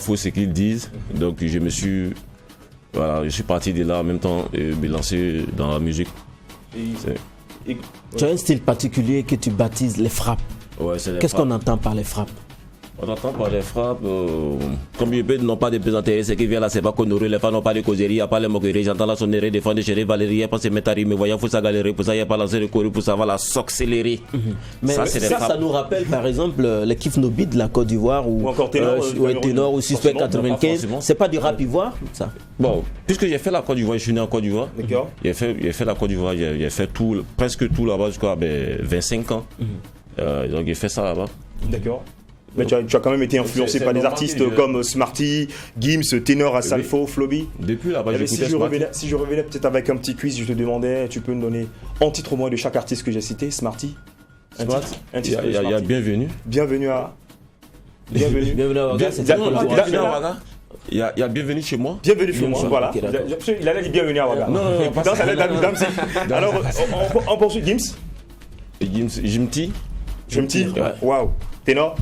faux ce qu'ils disent. Donc, je suis parti de là en même temps et me lancer dans la musique. Tu as un style particulier que tu baptises les frappes. Ouais, qu'est-ce qu'on entend par les frappes? On entend par les frappes, comme je peux n'ont pas de plaisanteries, ce qui vient là, c'est pas qu'honorer, les femmes n'ont pas de causerie, il n'y a pas les moqueries, j'entends la sonnerie, des fois de chérie Valérie, pas se mettre à rimer, voyant, faut ça galérer, pour ça, il n'y a pas lancé le courrier, pour ça, va la s'accélérer. Mais ça nous rappelle par exemple les Kif Nobi de la Côte d'Ivoire ou encore Ténor ou Suspect 95, c'est pas du rap ivoire, ça? Bon, puisque j'ai fait la Côte d'Ivoire, je suis né en Côte d'Ivoire, j'ai fait la Côte d'Ivoire, j'ai fait presque tout là-bas jusqu'à 25 ans, donc j'ai fait ça là-bas. D'accord. Mais tu as quand même été influencé par des artistes comme Smarty, Gims, Ténor, Asalfo, Floby. Depuis là-bas, si je revenais peut-être avec un petit quiz, je te demandais, tu peux me donner un titre au moins de chaque artiste que j'ai cité, Smarty. Un titre il y a Bienvenue. Bienvenue à Ouaga, c'est il y a Bienvenue chez moi. Bienvenue chez moi, voilà. Il a dit Bienvenue à Ouaga. Non, pas ça. Alors, on poursuit Gims. Jimti. Waouh. Ténor.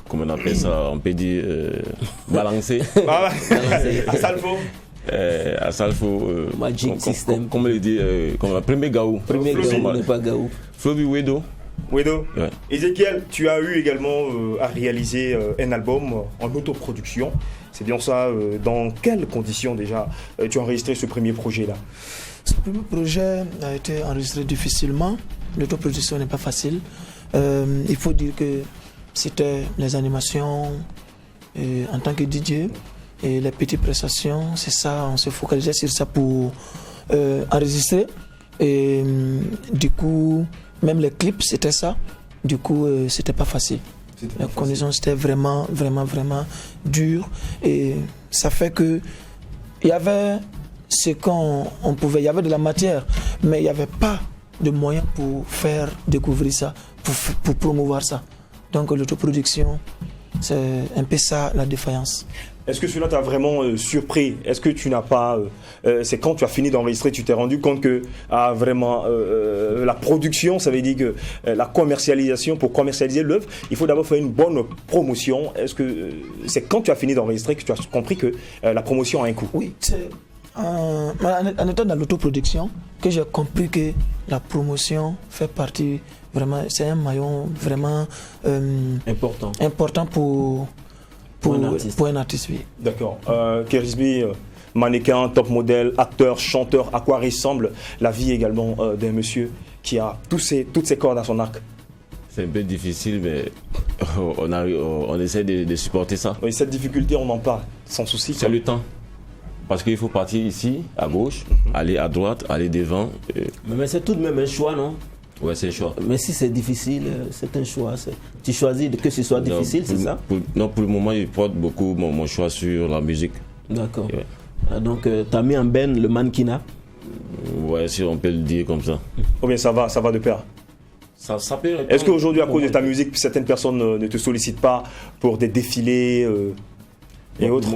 Comment on appelle ça? On peut dire balancer. Asalfo. Magic System. Comment le dit? Premier Gaou. N'est pas Gaou. Floby Wedo. Ouais. Ezekiel, tu as eu également à réaliser un album en autoproduction. C'est bien ça. Dans quelles conditions déjà tu as enregistré ce premier projet-là? Ce premier projet a été enregistré difficilement. L'autoproduction n'est pas facile. Il faut dire que c'était les animations en tant que DJ et les petites prestations. C'est ça, on se focalisait sur ça pour enregistrer. Et du coup, même les clips, c'était ça. Du coup, c'était pas facile. Les conditions, c'était vraiment dur. Et ça fait que il y avait ce qu'on pouvait, il y avait de la matière Mais il n'y avait pas de moyens pour faire découvrir ça, pour promouvoir ça. Donc l'autoproduction, c'est un peu ça la défaillance. Est-ce que cela t'a vraiment surpris? Est-ce que tu n'as pas... c'est quand tu as fini d'enregistrer, tu t'es rendu compte que vraiment la production, ça veut dire que la commercialisation, pour commercialiser l'œuvre, il faut d'abord faire une bonne promotion. Est-ce que c'est quand tu as fini d'enregistrer que tu as compris que la promotion a un coût? Oui, c'est en étant dans l'autoproduction que j'ai compris que la promotion fait partie, vraiment, c'est un maillon vraiment important pour un artiste, oui. D'accord. Kerisbi, mannequin, top modèle, acteur, chanteur, à quoi ressemble la vie également d'un monsieur qui a toutes ses cordes à son arc? C'est un peu difficile, mais on essaie de supporter ça. Oui, cette difficulté, on en parle, sans souci. C'est le temps. Parce qu'il faut partir ici, à gauche, aller à droite, aller devant. Mais c'est tout de même un choix, non? Ouais, c'est un choix. Mais si c'est difficile, c'est un choix. Tu choisis que ce soit difficile, c'est ça? Non, pour le moment, je porte beaucoup mon choix sur la musique. D'accord. Ouais. Donc, tu as mis en berne le mannequinat? Ouais, si on peut le dire comme ça. Ou bien ça va de pair? Ça peut. Est-ce qu'aujourd'hui, à cause de ta musique, certaines personnes ne te sollicitent pas pour des défilés et autres?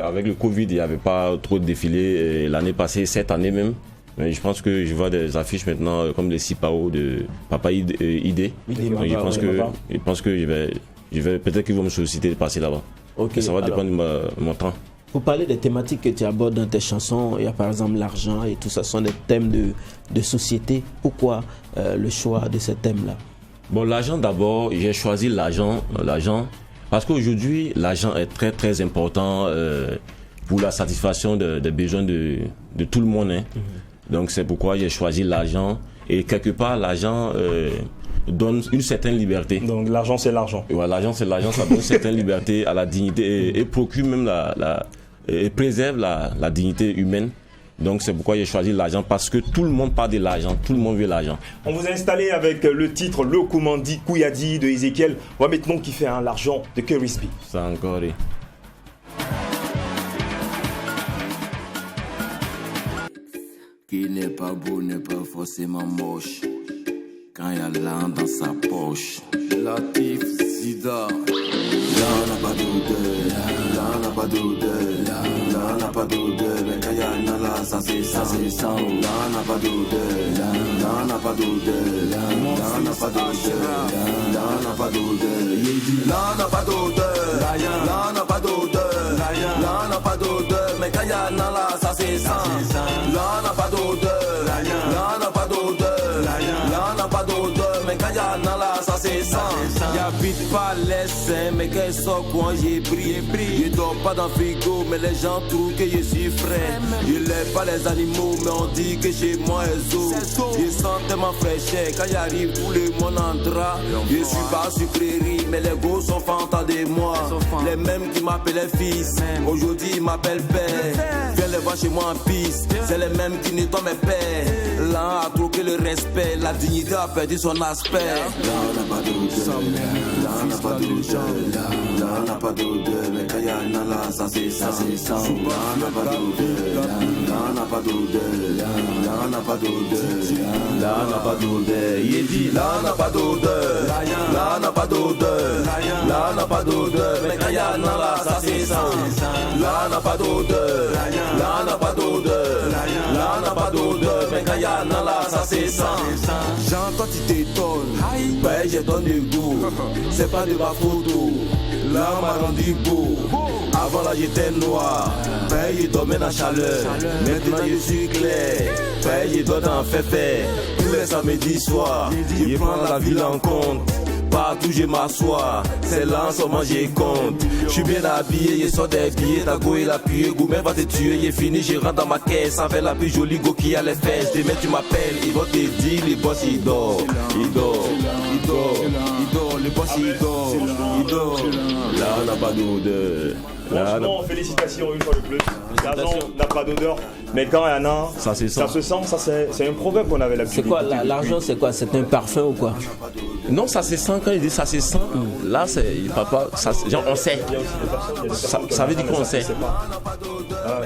Avec le Covid, il n'y avait pas trop de défilés. L'année passée, cette année même. Mais je pense que je vois des affiches maintenant comme les Sipao de Papa Idé. Je pense que je vais peut-être qu'ils vont me solliciter de passer là-bas. Okay, ça va dépendre de mon temps. Pour parler des thématiques que tu abordes dans tes chansons, il y a par exemple l'argent et tout ça, sont des thèmes de société. Pourquoi le choix de ces thèmes-là? Bon, l'argent d'abord, j'ai choisi l'argent parce qu'aujourd'hui, l'argent est très très important pour la satisfaction des besoins de tout le monde. Hein. Donc c'est pourquoi j'ai choisi l'argent. Et quelque part, l'argent donne une certaine liberté. Donc l'argent, c'est l'argent. Ouais, l'argent, c'est l'argent. Ça donne une certaine liberté à la dignité et procure même et préserve la dignité humaine. Donc c'est pourquoi j'ai choisi l'argent, parce que tout le monde parle de l'argent, tout le monde veut l'argent. On vous a installé avec le titre Le Koumandi Kouyadi de Ezekiel. On va maintenant kiffer l'argent de Kerisbi. Ça encore. Qui n'est pas beau n'est pas forcément moche. Quand il y a l'an dans sa poche. Latif, Sida. Là n'a pas d'odeur, là n'a pas d'odeur, là n'a pas d'odeur. Mais quand il y a là, ça c'est ça. Là n'a pas d'odeur, là n'a pas d'odeur, là n'a pas d'odeur, là n'a pas d'odeur. Là n'a pas d'odeur, là n'a pas d'odeur, là n'a pas d'odeur. Mais quand il y a là, ça c'est ça. Là n'a pas d'odeur, là n'a pas d'odeur, là n'a pas d'odeur. Mais quand il y a là, ça c'est ça. J'habite pas l'essai, mais qu'elle sort quand j'ai pris. Je dors pas dans le frigo, mais les gens trouvent que je suis frais. Je lève pas les animaux, mais on dit que chez moi est eau. Je sens tellement fraîcheur, quand j'arrive tout le monde en drap. Je suis pas sur prairie, mais les gosses sont fantas de moi. Les mêmes qui m'appelaient fils, aujourd'hui ils m'appellent père. Viens les voir chez moi en piste, c'est les mêmes qui nettoient mes pères. Là a troqué le respect, la dignité a perdu son aspect. Là n'a pas d'odeur, là n'a pas d'odeur, là n'a pas d'odeur. Mais quand il y a là, ça c'est ça. Là n'a pas d'odeur, là n'a pas d'odeur, là n'a pas d'odeur, là n'a pas d'odeur. Il dit là n'a pas d'odeur, là n'a pas d'odeur, là n'a pas d'odeur. Mais quand il y a là, ça c'est ça. Là n'a pas d'odeur, là n'a pas d'odeur, là n'a pas d'odeur. Mais quand il y a là, ça c'est ça. J'entends tu t'étonnes, ben je donne du goût. C'est pas de ma photo, là m'a rendu beau. Avant là j'étais noir, ben je dormais dans la chaleur. Maintenant je suis clair, ben je dors dans féfé. Tous les samedis soirs, je prends la ville en compte. Partout je m'assois, c'est là en ce moment je compte. Je suis bien habillé, je sors des billets, ta go il a plié, Goumen va te tuer, il est fini, je rentre dans ma caisse avec la plus jolie go qui a les fesses. Demain tu m'appelles, ils vont te dire, le boss il dort, le boss il dort. Là on n'a pas d'odeur. Franchement, félicitations une fois de plus. L'argent n'a pas d'odeur, mais quand il y en a, ça se sent. Ça c'est un proverbe qu'on avait l'habitude. C'est quoi l'argent? C'est quoi? C'est un parfum ou quoi? Non, ça se sent. Quand il dit ça se sent, là c'est papa. Ça, genre on sait. Ça veut dire qu'on sait.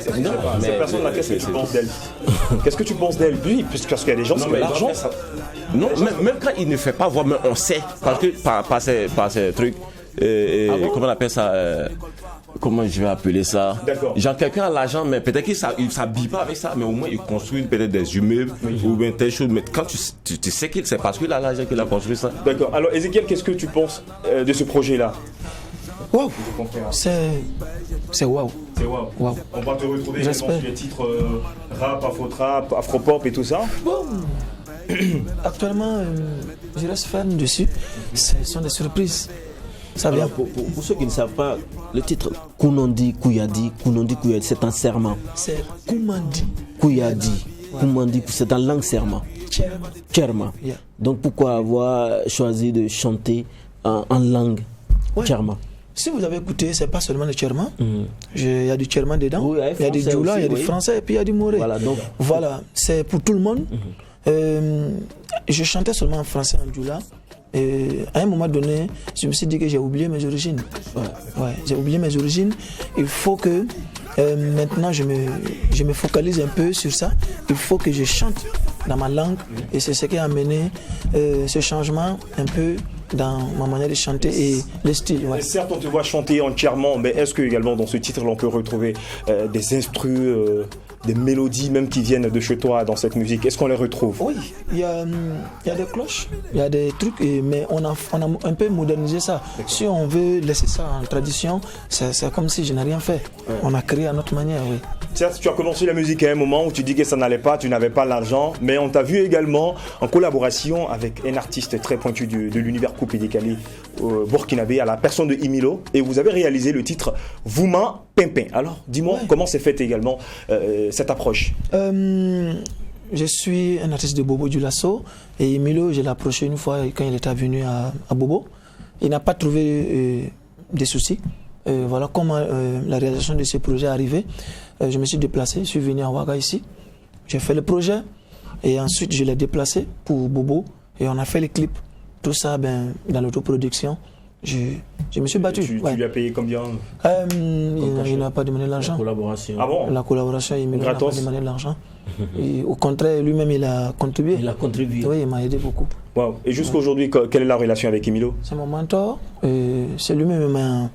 Cette personne-là, qu'est-ce que tu penses d'elle? Qu'est-ce que tu penses d'elle? Oui, parce qu'il y a des gens qui ont l'argent. Non, même quand il ne fait pas voir, mais on sait. Parce que par ces trucs, comment on appelle ça comment je vais appeler ça? Genre quelqu'un a l'argent, mais peut-être qu'il ne s'habille pas avec ça, mais au moins il construit peut-être des immeubles ou bien telle chose. Mais quand tu sais qu'il c'est parce qu'il a l'argent qu'il a construit ça. D'accord. Alors Ezekiel, qu'est-ce que tu penses de ce projet-là? Waouh, c'est waouh. C'est waouh. Wow. On va te retrouver sur les titres rap, afro-trap, afro-pop et tout ça. Bon. Actuellement, je reste fan dessus. Ce sont des surprises. Ça vient. Pour ceux qui ne savent pas, le titre Kounandi Kouyadi, c'est un serment. C'est Koumandi Kouyadi. Koumandi, c'est en langue serment. Tcherma. Yeah. Donc pourquoi avoir choisi de chanter en langue Tcherma? Si vous avez écouté, c'est pas seulement le Tcherma. Il y a du Tcherma dedans. Oui, il y a du Djoula, il y a du français et puis il y a du Moré. Voilà, c'est pour tout le monde. Je chantais seulement en français, en Djoula. Et à un moment donné, je me suis dit que j'ai oublié mes origines. Ouais, j'ai oublié mes origines. Il faut que maintenant je me focalise un peu sur ça. Il faut que je chante dans ma langue. Et c'est ce qui a amené ce changement un peu dans ma manière de chanter et le style. Ouais. Certes, on te voit chanter entièrement, mais est-ce que également dans ce titre, on peut retrouver des instrus, des mélodies même qui viennent de chez toi dans cette musique? Est-ce qu'on les retrouve? Oui, il y a des cloches, il y a des trucs, mais on a un peu modernisé ça. Si on veut laisser ça en tradition, c'est comme si je n'ai rien fait. Ouais. On a créé à notre manière, oui. Certes, tu as commencé la musique à un moment où tu dis que ça n'allait pas, tu n'avais pas l'argent, mais on t'a vu également en collaboration avec un artiste très pointu de l'univers coupé décalé burkinabé, à la personne de Imilo, et vous avez réalisé le titre Vouma Pimpin. Alors, dis-moi, comment s'est faite également cette approche? Je suis un artiste de Bobo du Lasso, et Imilo, je l'ai approché une fois quand il était venu à Bobo. Il n'a pas trouvé des soucis. Voilà comment la réalisation de ce projet est arrivée. Je me suis déplacé, je suis venu à Ouaga ici. J'ai fait le projet et ensuite je l'ai déplacé pour Bobo et on a fait les clips. Tout ça dans l'autoproduction. Je me suis battu. Tu lui as payé combien? Il n'a pas demandé l'argent. La collaboration. Ah bon? La collaboration, il n'a pas demandé l'argent. Au contraire, lui-même, il a contribué. Il a contribué. Oui, il m'a aidé beaucoup. Wow. Et jusqu'à aujourd'hui, quelle est la relation avec Imilo? C'est mon mentor. C'est lui-même qui m'a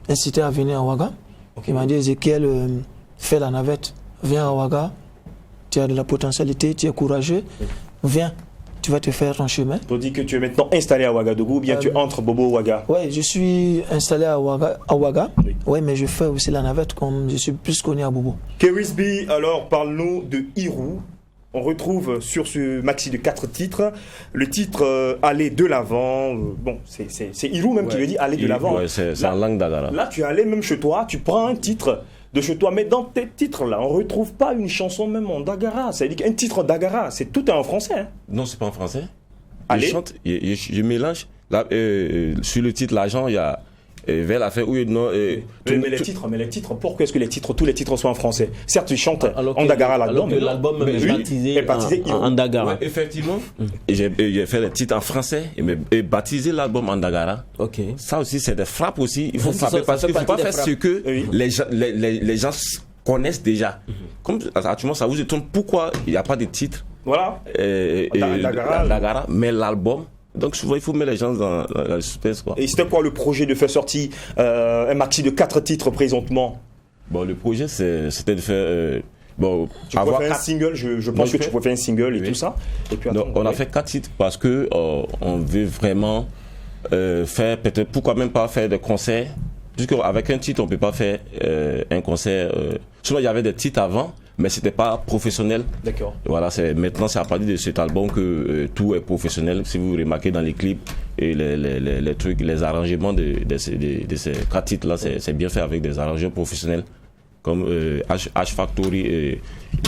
incité à venir à Ouaga. Okay. Il m'a dit, Ezekiel, fais la navette, viens à Ouaga, tu as de la potentialité, tu es courageux, viens, tu vas te faire ton chemin. Tu dis que tu es maintenant installé à Ouagadougou ou bien tu entres Bobo Ouaga? Oui, je suis installé à Ouaga, oui, mais je fais aussi la navette comme je suis plus connu à Bobo. Kerisby, alors parle-nous de Hirou. On retrouve sur ce maxi de 4 titres le titre Aller de l'avant. Bon, c'est Hirou même qui le dit Aller de l'avant. Ouais, c'est en langue d'Agara. Là, tu es allé même chez toi, tu prends un titre de chez toi, mais dans tes titres-là, on ne retrouve pas une chanson même en Dagara. C'est-à-dire qu'un titre Dagara, c'est tout en français. Hein. Non, c'est pas en français. Allez. Je chante, je mélange. Là, sur le titre, l'argent, il y a vers la fin où non. Mais les titres, pourquoi est-ce que tous les titres sont en français? Certes, tu chantes en Dagara l'album. Alors que l'album est baptisé en Dagara. Ouais, effectivement, j'ai fait les titres en français et baptisé l'album en Dagara. Ok. Ça aussi, c'est des frappes aussi. Il faut frapper parce qu'il ne faut pas faire ce que les gens connaissent déjà. Comme actuellement, ça vous étonne pourquoi il n'y a pas de titre. Voilà. Dagara, mais l'album. Donc souvent il faut mettre les gens dans le suspense, quoi. Et c'était quoi le projet de faire sortir un maxi de 4 titres présentement? Bon, le projet c'était de faire tu peux faire un single, je pense que tu peux faire un single et tout ça. Et puis donc, on a fait 4 titres parce que on veut vraiment faire, peut-être pourquoi même pas faire des concerts, puisque avec un titre on peut pas faire un concert. Souvent il y avait des titres avant, mais c'était pas professionnel. D'accord. Voilà, maintenant c'est à partir de cet album que tout est professionnel. Si vous remarquez dans les clips et les trucs, les arrangements de ces 4 titres là, c'est bien fait avec des arrangements professionnels comme H Factory et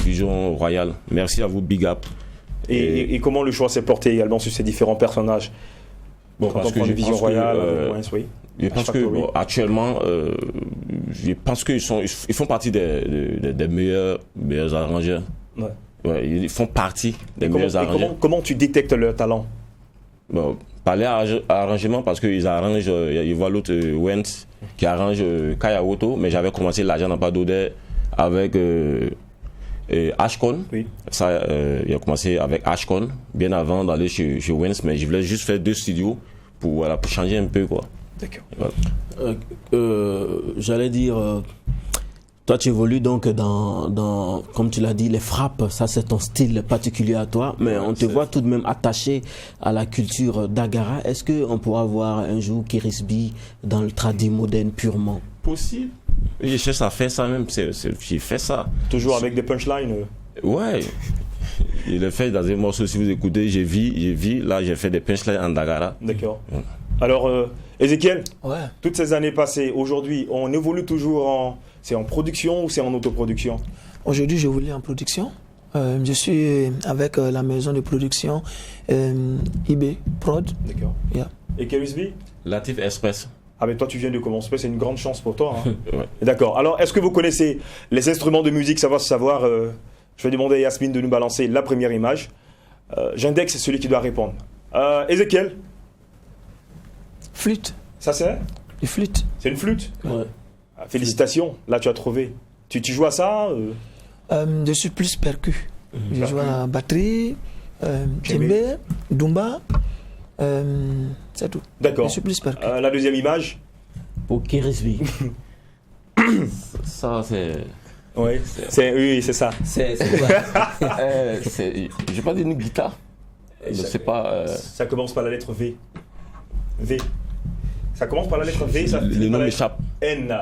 Vision Royale. Merci à vous, big up. Et comment le choix s'est porté également sur ces différents personnages? Bon, parce que Vision Royale, je pense que actuellement, je pense qu'ils font partie des meilleurs arrangeurs. Ouais. Ouais, ils font partie des meilleurs arrangeurs. Comment tu détectes leur talent? Bon, parler arrangement parce qu'ils arrangent, il voit l'autre Wentz qui arrange Kaya Woto, mais j'avais commencé l'agent n'a pas d'odeur avec Ashcon. Oui. Ça, il a commencé avec Ashcon, bien avant d'aller chez Wens, mais je voulais juste faire 2 studios pour changer un peu, quoi. D'accord. Voilà. J'allais dire, toi tu évolues donc dans, comme tu l'as dit, les frappes, ça c'est ton style particulier à toi, mais on te voit tout de même attaché à la culture d'Agara. Est-ce qu'on pourra voir un jour Kérisbi dans le tradi moderne purement? Possible. Je cherche à faire ça même, j'ai fait ça. Toujours avec des punchlines Ouais. Il le fait dans un morceau, si vous écoutez, j'ai vu, là j'ai fait des punchlines en Dagara. D'accord. Alors, Ezekiel, ouais. Toutes ces années passées, aujourd'hui, on évolue toujours c'est en production ou c'est en autoproduction? Aujourd'hui, j'évolue en production. Je suis avec la maison de production IB Prod. D'accord. Yeah. Et Kérisbi? Latif Express. Ah mais toi tu viens de commencer, c'est une grande chance pour toi. Hein. Ouais. D'accord. Alors, est-ce que vous connaissez les instruments de musique? Je vais demander à Yasmine de nous balancer la première image. J'indexe celui qui doit répondre. Ezekiel? Flûte. Ça c'est? Une flûte. C'est une flûte? Ouais. Félicitations, là tu as trouvé. Tu joues à ça Je suis plus percu. Je joue à la batterie, djembé, dumba, c'est tout. D'accord. Je suis plus percu. La deuxième image? Pour Kérisbi. Ça c'est... Oui, c'est ça. C'est quoi? J'ai pas dit une guitare. C'est pas... Ça commence par la lettre V. V. Ça commence par la lettre V. Ça le nom m'échappe. N.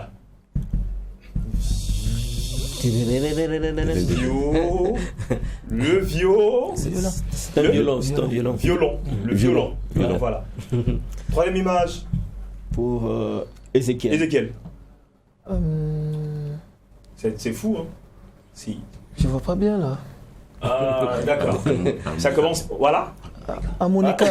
Le violon. C'est un violon. Le violon. Voilà. Troisième image. Pour Ezekiel. C'est fou, hein? Si. Je vois pas bien là. Ah, d'accord. Ça commence. Voilà. Harmonica.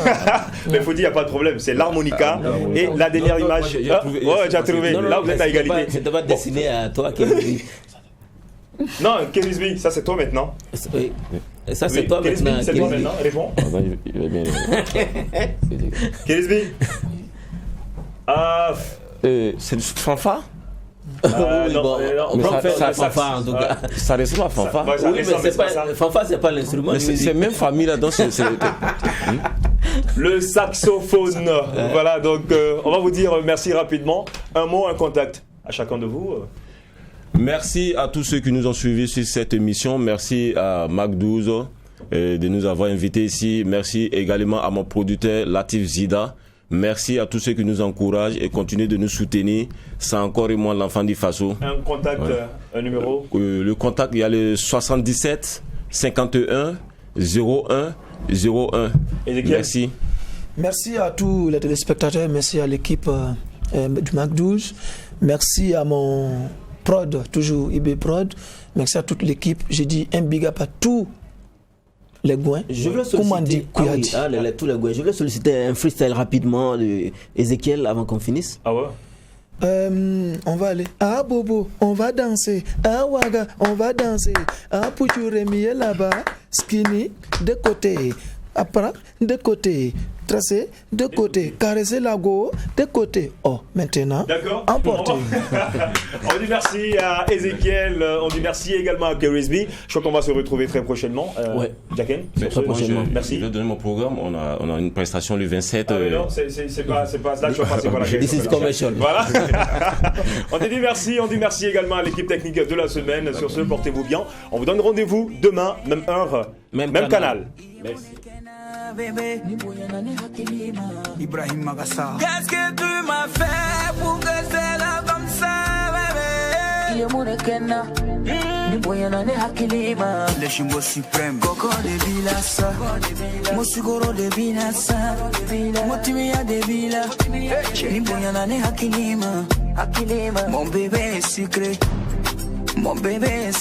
Mais il faut dire, il n'y a pas de problème. C'est l'harmonica. Et la dernière image. Ouais, tu as trouvé. Là, vous êtes à égalité. Je ne pas dessiner à toi, Kérisbi. Non, Kérisbi, ça c'est toi maintenant. Oui. Ça c'est toi maintenant. C'est toi maintenant. Réponds. Kérisbi. C'est du fanfare? On peut faire la fanfare en tout cas. Ça ressemble à fanfare. Oui, mais fanfare, c'est pas l'instrument. C'est même famille là-dedans. Le saxophone. Voilà, donc on va vous dire merci rapidement. Un mot, un contact à chacun de vous. Merci à tous ceux qui nous ont suivis sur cette émission. Merci à Mac 12 de nous avoir invités ici. Merci également à mon producteur Latif Zida. Merci à tous ceux qui nous encouragent et continuent de nous soutenir. C'est encore et moi l'enfant d'Ifaso. Un contact, un numéro? Le contact, il y a le 77 51 01 01. Merci. Merci à tous les téléspectateurs. Merci à l'équipe du Mac 12. Merci à mon prod, toujours IB Prod. Merci à toute l'équipe. J'ai dit un big up à tous les Gouins. Je voulais solliciter tous les Gouins. Je voulais solliciter un freestyle rapidement de Ezekiel avant qu'on finisse. Ah ouais? On va aller. Ah Bobo, on va danser. Ah Waga, on va danser. Ah Pouchouremi est là-bas. Skinny, de côté. Après, de côté. Tracé, de côté. Caresser la go, de côté. Oh, maintenant. D'accord. Emporté. On dit merci à Ezekiel. On dit merci également à Kérisbi. Je crois qu'on va se retrouver très prochainement. Ouais. Jacken, très prochainement. Merci. Je vais donner mon programme. On a une prestation le 27. Ah, non, c'est pas là que je vais passer. Voilà. This is commercial. Voilà. On te dit merci. On dit merci également à l'équipe technique de la semaine. Sur ce, portez-vous bien. On vous donne rendez-vous demain, même heure, même canal. Merci. Ibrahim Magassa. Qu'est-ce que tu m'as fait pour que c'est là comme ça, bébé? Le chimbo suprême. Coco de Bilassa. Mosigoro de Binassa. Motimia de Bila. Niboyanane Hakilima. Mon bébé est sucré. Mon bébé est